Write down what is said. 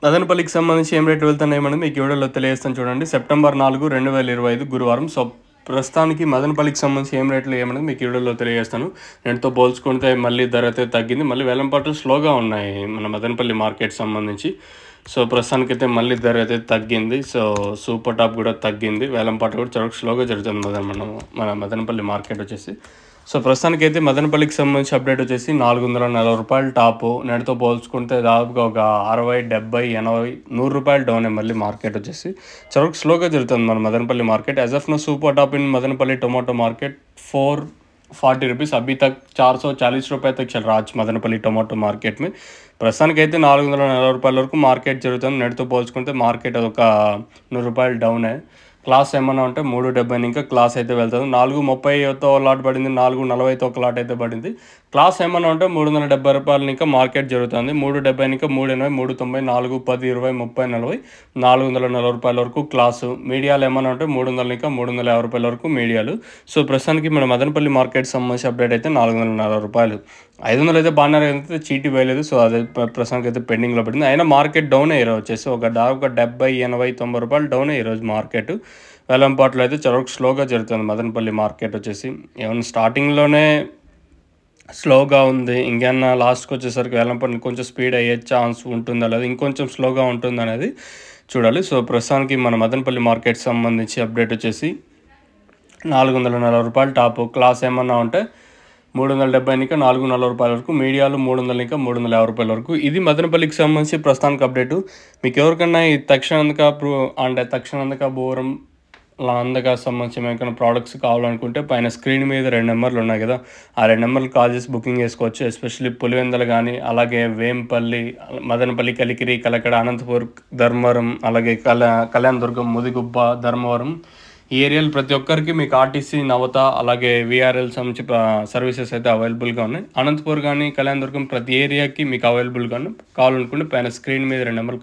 మదనపల్లికి సంబంధించి ఏం రేట్లు వెళ్తున్నాయేమని మీకు వీడియోలో తెలియజేస్తాను చూడండి. సెప్టెంబర్ 4, 2025 గురువారం. సో ప్రస్తుతానికి మదనపల్లికి సంబంధించి ఏం రేట్లు ఏమనేది మీకు వీడియోలో తెలియజేస్తాను. నేటితో పోల్చుకుంటే మళ్ళీ ధర అయితే తగ్గింది. మళ్ళీ వేలంపాటలు స్లోగా ఉన్నాయి మన మదనపల్లి మార్కెట్ సంబంధించి. సో ప్రస్తుతానికైతే మళ్ళీ ధర అయితే తగ్గింది. సో సూపర్ టాప్ కూడా తగ్గింది. వేలంపాట కూడా చాలా స్లోగా జరుగుతుంది మన మదనపల్లి మార్కెట్ వచ్చేసి. సో ప్రస్తుతానికైతే మదనపల్లికి సంబంధించి అప్డేట్ వచ్చేసి 440 రూపాయలు టాపు. నేటితో పోల్చుకుంటే దాదాపుగా ఒక 60, 70, 80, 100 రూపాయలు డౌనే మళ్ళీ మార్కెట్ వచ్చేసి. చాలా స్లోగా జరుగుతుంది మన Madanapalle market. As of now super top in Madanapalle tomato market 440 rupees अभी तक 440 रुपये तक चल रहा है मदनपल्ली टोमेटो मार्केट में. ప్రస్తుతానికి అయితే 440 రూపాయల వరకు మార్కెట్ జరుగుతుంది. నెట్తో పోల్చుకుంటే మార్కెట్ అదొక 100 రూపాయలు డౌనే. క్లాస్ ఏమన్నా ఉంటే 370 ఇంకా క్లాస్ అయితే వెళ్తుంది. 430తో లాట్ పడింది, 440తో ఒక లాట్ అయితే పడింది. క్లాస్ ఏమన్నా ఉంటే 370 రూపాయలు ఇంకా మార్కెట్ జరుగుతుంది. 370 ఇంకా 380, 390, 410, 20, 30, 40, 440 రూపాయల వరకు క్లాసు. మీడియాలు ఏమన్నా ఉంటే 300 ఇంకా 350 రూపాయల వరకు మీడియాలు. సో ప్రస్తుతానికి మన మదనపల్లి మార్కెట్ సంబంధించి అప్డేట్ అయితే 440 రూపాయలు. 500 అయితే బాగా అయితే చీటీ వేయలేదు. సో అదే ప్రస్తుతానికి అయితే పెండింగ్లో పడింది. అయినా మార్కెట్ డౌన్ ఈరోజు వచ్చేసి ఒక 70, 80, 90 రూపాయలు డౌన్ ఈరోజు మార్కెట్. వేలంపాట్లో అయితే చాలా స్లోగా జరుగుతుంది మదనపల్లి మార్కెట్ వచ్చేసి. ఏమన్నా స్టార్టింగ్లోనే స్లోగా ఉంది, ఇంకేమన్నా లాస్ట్కి వచ్చేసరికి వేలంపాటు కొంచెం స్పీడ్ అయ్యే ఛాన్స్ ఉంటుందా లేదా ఇంకొంచెం స్లోగా ఉంటుంది అనేది చూడాలి. సో ప్రస్తుతానికి మన మదనపల్లి మార్కెట్ సంబంధించి అప్డేట్ వచ్చేసి 440 రూపాయలు టాపు. క్లాస్ ఏమన్నా ఉంటే 370 ఇంకా 440 రూపాయల వరకు, మీడియాలు 300 ఇంకా 350 రూపాయల వరకు. ఇది మదనపల్లికి సంబంధించి ప్రస్తుతానికి అప్డేటు. మీకు ఎవరికన్నా ఈ తక్షణందక బోరం అందక సంబంధించి ఏమైనా ప్రోడక్ట్స్ కావాలనుకుంటే పైన స్క్రీన్ మీద 2 నెంబర్లు ఉన్నాయి కదా, ఆ 2 నెంబర్లు కాల్ చేసి బుకింగ్ చేసుకోవచ్చు. ఎస్పెషల్లీ పులివెందలు కానీ, అలాగే వేంపల్లి, మదనపల్లి, కలికిరి, కలకడ, అనంతపూర్, ధర్మవరం, అలాగే కళ్యాణదుర్గం, ముదిగుబ్బ, ధర్మవరం ఈ ఏరియాలో ప్రతి ఒక్కరికి మీకు ఆర్టీసీ, నవత, అలాగే విఆర్ఎల్ సంబంధించి సర్వీసెస్ అయితే అవైలబుల్గా ఉన్నాయి. అనంతపూర్ కానీ, కళ్యాణదుర్గం ప్రతి ఏరియాకి మీకు అవైలబుల్గా కావాలనుకుంటే పైన స్క్రీన్ మీద 2 నెంబర్లు